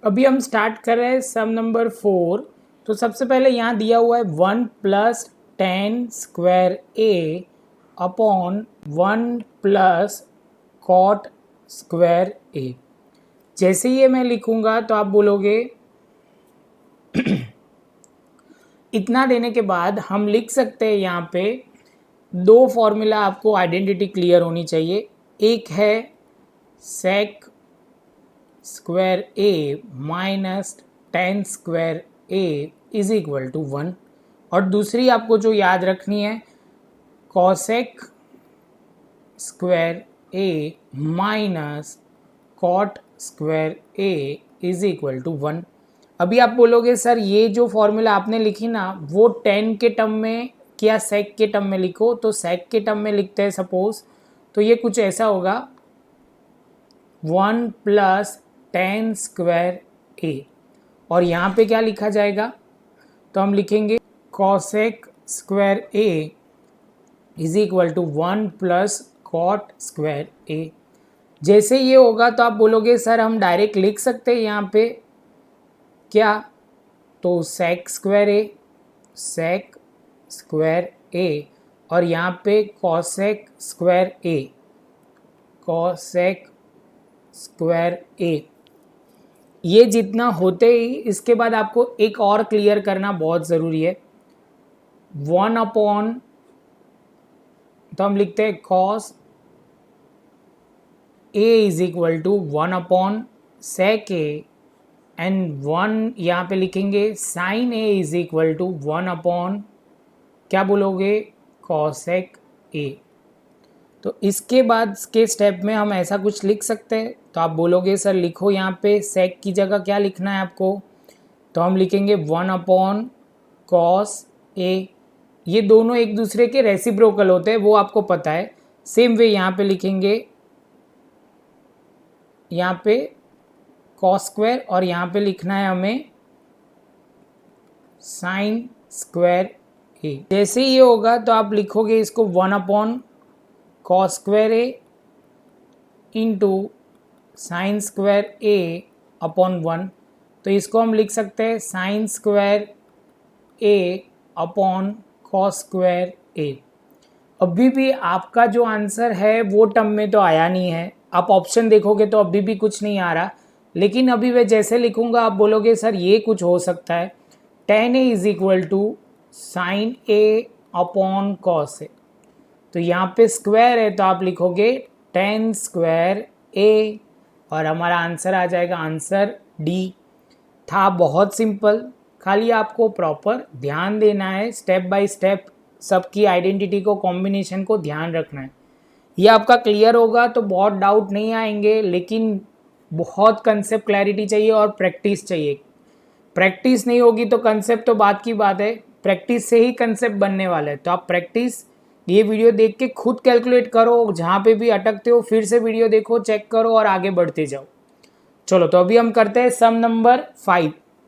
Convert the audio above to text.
अभी हम स्टार्ट कर रहे हैं सम नंबर 4। तो सबसे पहले यहाँ दिया हुआ है 1 + 10 square A upon 1 + cot square A. जैसे ये मैं लिखूँगा तो आप बोलोगे इतना देने के बाद हम लिख सकते हैं यहाँ पे दो फॉर्मूला, आपको आइडेंटिटी क्लियर होनी चाहिए। एक है sec square A minus 10 square A is equal to 1, और दूसरी आपको जो याद रखनी है cosec square A minus cot square A is equal to 1। अभी आप बोलोगे सर ये जो फॉर्मूला आपने लिखी ना वो 10 के टर्म में क्या सेक के टर्म में लिखो, तो सेक के टर्म में लिखते हैं सपोज, तो ये कुछ ऐसा होगा 1 + 10 स्क्वायर ए, और यहाँ पे क्या लिखा जाएगा, तो हम लिखेंगे cosec square A is equal to 1 + cot square A. जैसे ये होगा तो आप बोलोगे सर हम डायरेक्ट लिख सकते हैं यहाँ पे क्या, तो सेक स्क्वायर ए और यहाँ पे कॉसेक स्क्वायर ए। ये जितना होते ही इसके बाद आपको एक और क्लियर करना बहुत ज़रूरी है। 1 अपॉन, तो हम लिखते हैं cos A is equal to 1 upon sec A, and 1 यहाँ पे लिखेंगे sine A is equal to 1 upon क्या बोलोगे कॉसेक ए। तो इसके बाद के स्टेप में हम ऐसा कुछ लिख सकते हैं, तो आप बोलोगे सर लिखो यहाँ पे सेक की जगह क्या लिखना है आपको, तो हम लिखेंगे 1 अपॉन कॉस ए। ये दोनों एक दूसरे के रेसिप्रोकल होते हैं, वो आपको पता है। सेम वे यहाँ पे लिखेंगे, यहाँ पे कॉस स्क्वायर और यहाँ पे लिखना है हमें साइन स्क्वायर ए। जैसे ये होगा तो आप लिखोगे इसको 1 अपॉन कॉस स्क्वायर ए इंटू साइन स्क्वायर ए अपॉन 1, तो इसको हम लिख सकते हैं साइन स्क्वायर ए अपॉन कॉस स्क्वायर ए। अभी भी आपका जो आंसर है वो टर्म में तो आया नहीं है, आप ऑप्शन देखोगे तो अभी भी कुछ नहीं आ रहा, लेकिन अभी मैं जैसे लिखूंगा आप बोलोगे सर ये कुछ हो सकता है। tan a is equal to sine A upon cos A, तो यहाँ पे स्क्वायर है तो आप लिखोगे tan स्क्वायर ए, और हमारा आंसर आ जाएगा आंसर डी। था बहुत सिंपल, खाली आपको प्रॉपर ध्यान देना है, स्टेप बाय स्टेप सबकी आइडेंटिटी को, कॉम्बिनेशन को ध्यान रखना है। ये आपका क्लियर होगा तो बहुत डाउट नहीं आएंगे, लेकिन बहुत कंसेप्ट क्लैरिटी चाहिए और प्रैक्टिस चाहिए। प्रैक्टिस नहीं होगी तो कंसेप्ट तो बात की बात है, प्रैक्टिस से ही कंसेप्ट बनने वाला है। तो आप प्रैक्टिस ये वीडियो देख के खुद कैलकुलेट करो, जहाँ पे भी अटकते हो फिर से वीडियो देखो, चेक करो और आगे बढ़ते जाओ। चलो तो अभी हम करते हैं सम नंबर 5।